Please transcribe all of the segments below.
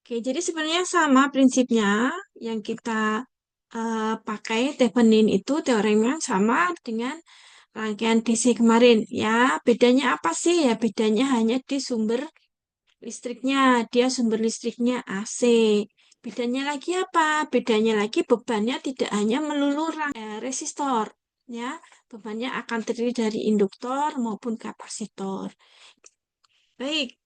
Oke, jadi sebenarnya sama prinsipnya yang kita pakai Thevenin itu teoremnya sama dengan rangkaian DC kemarin. Ya, bedanya apa sih? Ya, bedanya hanya di sumber listriknya. Dia sumber listriknya AC. Bedanya lagi apa? Bedanya lagi bebannya tidak hanya melulu resistor. Ya, bebannya akan terdiri dari induktor maupun kapasitor. Baik,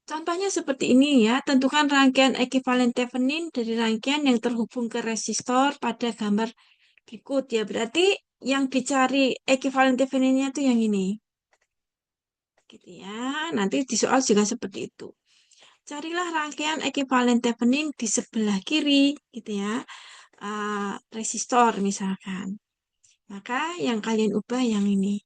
contohnya seperti ini ya, tentukan rangkaian ekuivalen Thevenin dari rangkaian yang terhubung ke resistor pada gambar berikut ya. Berarti yang dicari ekuivalen Theveninnya itu yang ini. Gitu ya. Nanti di soal juga seperti itu. Carilah rangkaian ekuivalen Thevenin di sebelah kiri gitu ya. Resistor misalkan. Maka yang kalian ubah yang ini.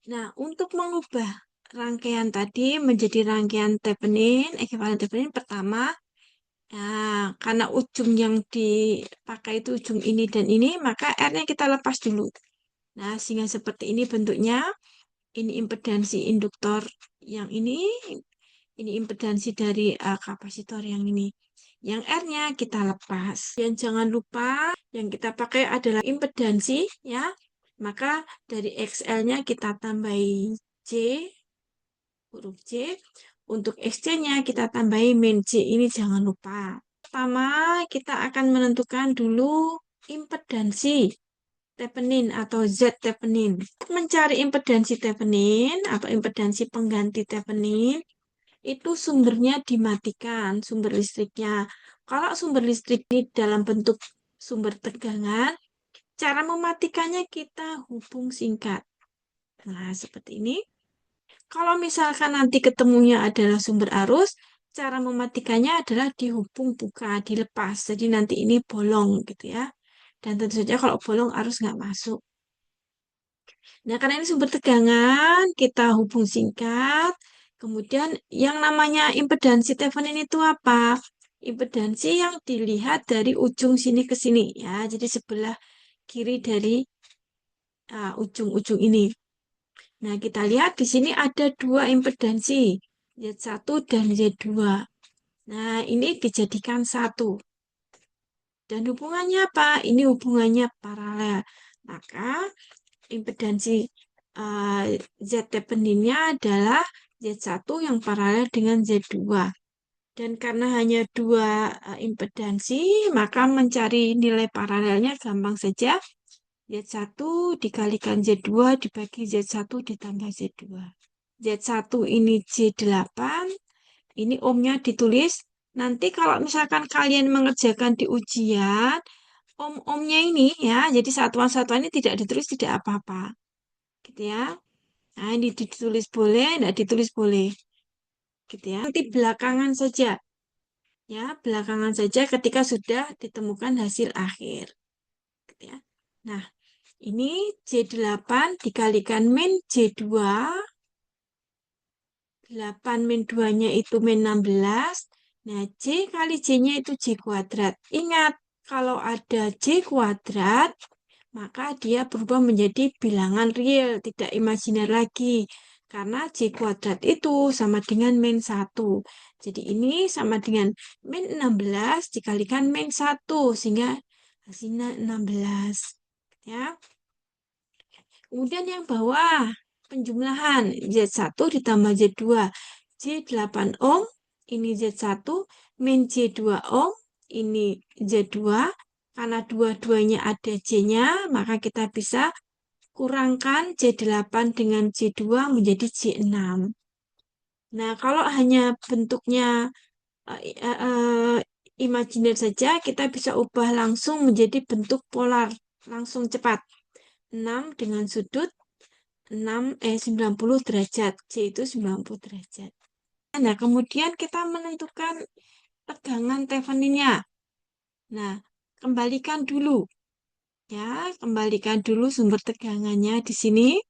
Nah, untuk mengubah rangkaian tadi menjadi rangkaian Thevenin, ekuivalen Thevenin pertama, nah, karena ujung yang dipakai itu ujung ini dan ini, maka R-nya kita lepas dulu. Nah, sehingga seperti ini bentuknya. Ini impedansi induktor yang ini impedansi dari kapasitor yang ini. Yang R-nya kita lepas. Dan jangan lupa yang kita pakai adalah impedansi ya. Maka dari XL-nya kita tambahi J, huruf J. Untuk XC-nya kita tambahi min J. Ini jangan lupa. Pertama, kita akan menentukan dulu impedansi Thevenin atau Z Thevenin. Mencari impedansi Thevenin atau impedansi pengganti Thevenin, itu sumbernya dimatikan, sumber listriknya. Kalau sumber listrik ini dalam bentuk sumber tegangan, cara mematikannya kita hubung singkat. Nah, seperti ini. Kalau misalkan nanti ketemunya adalah sumber arus, cara mematikannya adalah dihubung buka, dilepas. Jadi nanti ini bolong gitu ya. Dan tentu saja kalau bolong arus nggak masuk. Nah, karena ini sumber tegangan, kita hubung singkat. Kemudian yang namanya impedansi Thevenin itu apa? Impedansi yang dilihat dari ujung sini ke sini ya. Jadi sebelah kiri dari ujung-ujung ini. Nah, kita lihat di sini ada dua impedansi, Z1 dan Z2. Nah, ini dijadikan satu. Dan hubungannya apa? Ini hubungannya paralel. Maka impedansi Z Theveninnya adalah Z1 yang paralel dengan Z2. Dan karena hanya dua impedansi, maka mencari nilai paralelnya gampang saja. Z1 dikalikan Z2 dibagi Z1 ditambah Z2. Z1 ini J8, ini ohmnya ditulis. Nanti kalau misalkan kalian mengerjakan di ujian, ohm-ohmnya ini ya, jadi satuan-satuan ini tidak ditulis tidak apa-apa. Gitu ya. Nah, ini ditulis boleh, tidak ditulis boleh. Gitu ya. Nanti belakangan saja. Ya, belakangan saja ketika sudah ditemukan hasil akhir. Gitu ya. Nah, ini J8 dikalikan min J2. 8 min 2-nya itu min 16. Nah, J kali J-nya itu J kuadrat. Ingat, kalau ada J kuadrat, maka dia berubah menjadi bilangan real, tidak imajiner lagi. Karena J kuadrat itu sama dengan min 1. Jadi ini sama dengan min 16 dikalikan min 1, sehingga hasilnya 16. Ya. Kemudian yang bawah, penjumlahan Z1 ditambah Z2. J8 ohm, ini Z1, min J2 ohm, ini Z2. Karena dua-duanya ada J-nya, maka kita bisa kurangkan J8 dengan J2 menjadi J6. Nah, kalau hanya bentuknya imajiner saja, kita bisa ubah langsung menjadi bentuk polar, langsung cepat. 6 dengan sudut 90 derajat. C itu 90 derajat. Nah, kemudian kita menentukan tegangan Theveninnya. Nah, kembalikan dulu. Ya, kembalikan dulu sumber tegangannya di sini.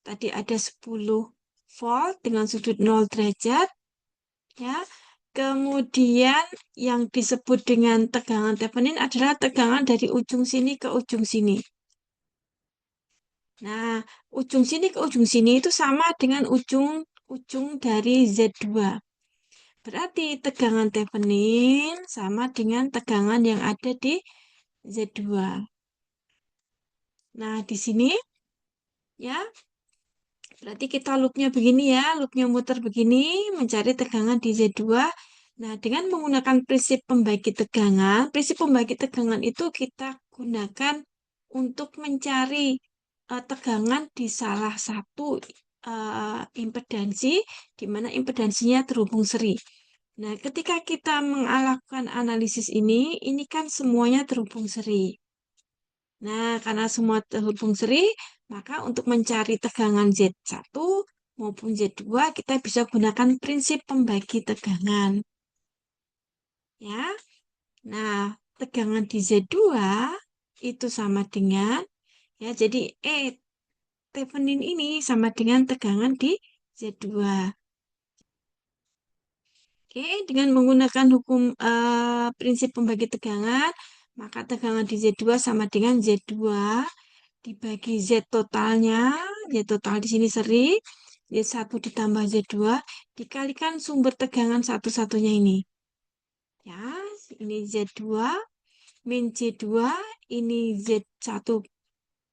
Tadi ada 10 volt dengan sudut 0 derajat. Ya, kemudian yang disebut dengan tegangan Thevenin adalah tegangan dari ujung sini ke ujung sini. Nah, ujung sini ke ujung sini itu sama dengan ujung ujung dari Z2. Berarti tegangan Thevenin sama dengan tegangan yang ada di Z2. Nah, di sini ya, berarti kita loopnya begini ya, loopnya muter begini, mencari tegangan di Z2. Nah, dengan menggunakan prinsip pembagi tegangan itu kita gunakan untuk mencari tegangan di salah satu impedansi, di mana impedansinya terhubung seri. Nah, ketika kita melakukan analisis ini kan semuanya terhubung seri. Nah, karena semua terhubung seri, maka untuk mencari tegangan Z1 maupun Z2, kita bisa gunakan prinsip pembagi tegangan. Ya, nah, tegangan di Z2 itu sama dengan, ya, jadi Thevenin ini sama dengan tegangan di Z2. Oke, dengan menggunakan prinsip pembagi tegangan, maka tegangan di Z2 sama dengan Z2 dibagi Z totalnya, Z total di sini seri, Z1 ditambah Z2, dikalikan sumber tegangan satu-satunya ini. Ya, ini Z2, min Z2, ini Z1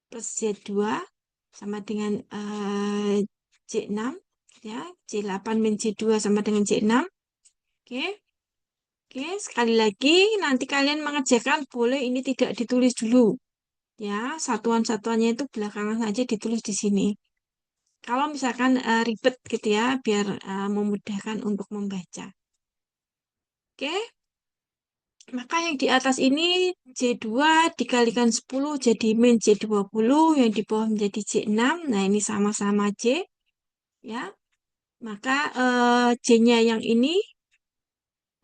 plus Z2, sama dengan J6, ya, J8 min J2 sama dengan J6. Oke. Oke, sekali lagi nanti kalian mengerjakan boleh ini tidak ditulis dulu. Ya, satuan-satuannya itu belakangan saja ditulis di sini. Kalau misalkan ribet gitu ya, biar memudahkan untuk membaca. Oke, maka yang di atas ini J2 dikalikan 10 jadi min J20, yang di bawah menjadi J6. Nah, ini sama-sama J. Ya, maka J-nya yang ini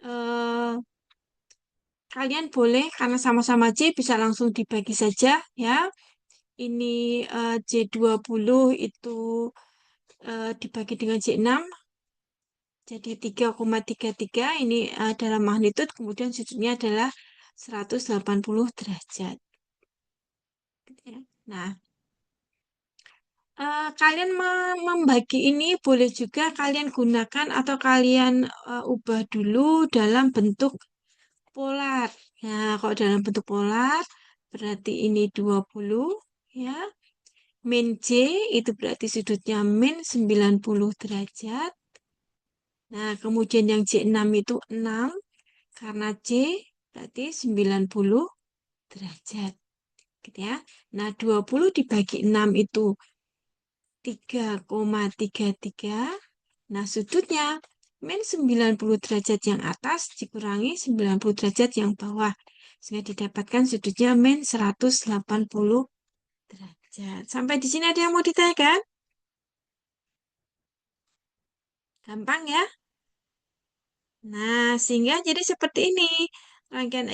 eh, kalian boleh karena sama-sama J bisa langsung dibagi saja ya. Ini J20 itu dibagi dengan J6 jadi 3,33 ini dalam magnitud, kemudian sudutnya adalah 180 derajat. Nah, kalian membagi ini boleh juga kalian gunakan atau kalian ubah dulu dalam bentuk polar. Nah, kalau dalam bentuk polar berarti ini 20 ya. Min J itu berarti sudutnya min 90 derajat. Nah, kemudian yang J6 itu 6 karena J berarti 90 derajat. Gitu ya. Nah, 20 dibagi 6 itu 3,33. Nah, sudutnya min 90 derajat yang atas dikurangi 90 derajat yang bawah. Sehingga didapatkan sudutnya min 180 derajat. Sampai di sini ada yang mau ditanyakan? Gampang ya? Nah, sehingga jadi seperti ini. Rangkaian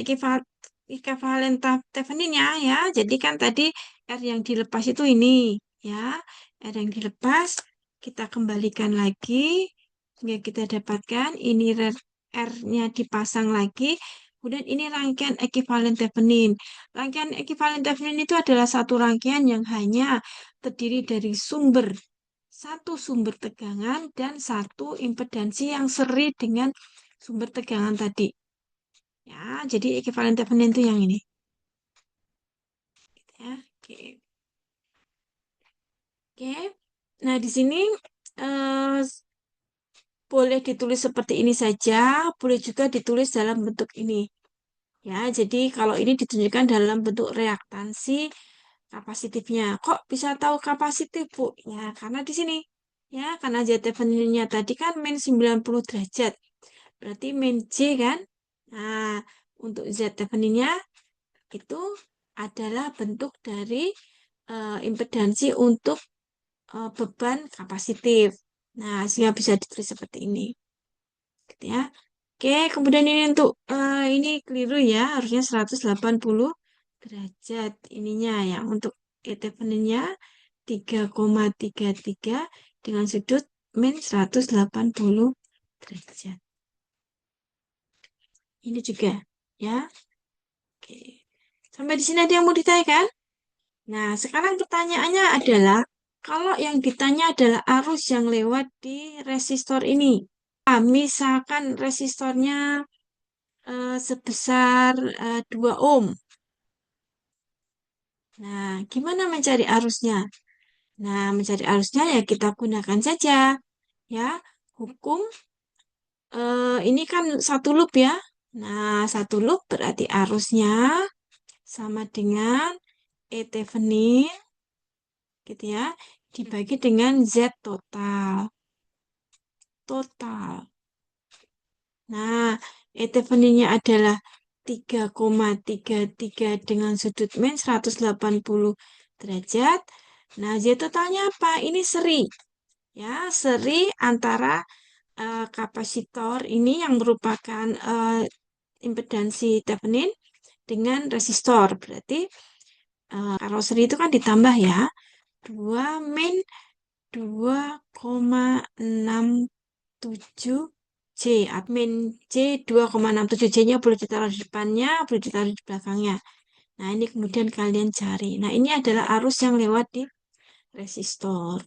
ekivalen Theveninnya ya. Jadi kan tadi R yang dilepas itu ini ya. R yang dilepas kita kembalikan lagi sehingga kita dapatkan ini R-nya dipasang lagi. Kemudian ini rangkaian ekivalen Thevenin. Rangkaian ekivalen Thevenin itu adalah satu rangkaian yang hanya terdiri dari satu sumber tegangan dan satu impedansi yang seri dengan sumber tegangan tadi. Ya, jadi ekivalen Thevenin itu yang ini. Ya, oke. Oke. Nah, di sini eh, boleh ditulis seperti ini saja, boleh juga ditulis dalam bentuk ini. Ya, jadi kalau ini ditunjukkan dalam bentuk reaktansi kapasitifnya. Kok bisa tahu kapasitif, Bu? Ya, karena di sini. Ya, karena Z Theveninnya tadi kan min 90 derajat. Berarti min J kan? Nah, untuk Z Theveninnya itu adalah bentuk dari impedansi untuk beban kapasitif. Nah, sehingga bisa ditulis seperti ini. Gitu ya. Oke, kemudian ini untuk ini keliru ya, harusnya 180 derajat ininya ya. Untuk Theveninnya 3,33 dengan sudut min 180 derajat. Ini juga ya. Oke. Sampai di sini ada yang mau ditanyakan? Nah, sekarang pertanyaannya adalah Kalau yang ditanya adalah arus yang lewat di resistor ini. Misalkan resistornya sebesar 2 ohm. Nah, gimana mencari arusnya? Nah, mencari arusnya ya kita gunakan saja ya hukum ini kan satu loop ya. Nah, satu loop berarti arusnya sama dengan E Thevenin gitu ya dibagi dengan Z total. Total. Nah, E Theveninnya adalah 3,33 dengan sudut min 180 derajat. Nah, Z totalnya apa? Ini seri. Ya, seri antara kapasitor ini yang merupakan impedansi Thevenin dengan resistor. Berarti kalau seri itu kan ditambah ya. 2 min 2,67 J. Admin J 2,67 J-nya boleh ditaruh di depannya, boleh ditaruh di belakangnya. Nah, ini kemudian kalian cari. Nah, ini adalah arus yang lewat di resistor.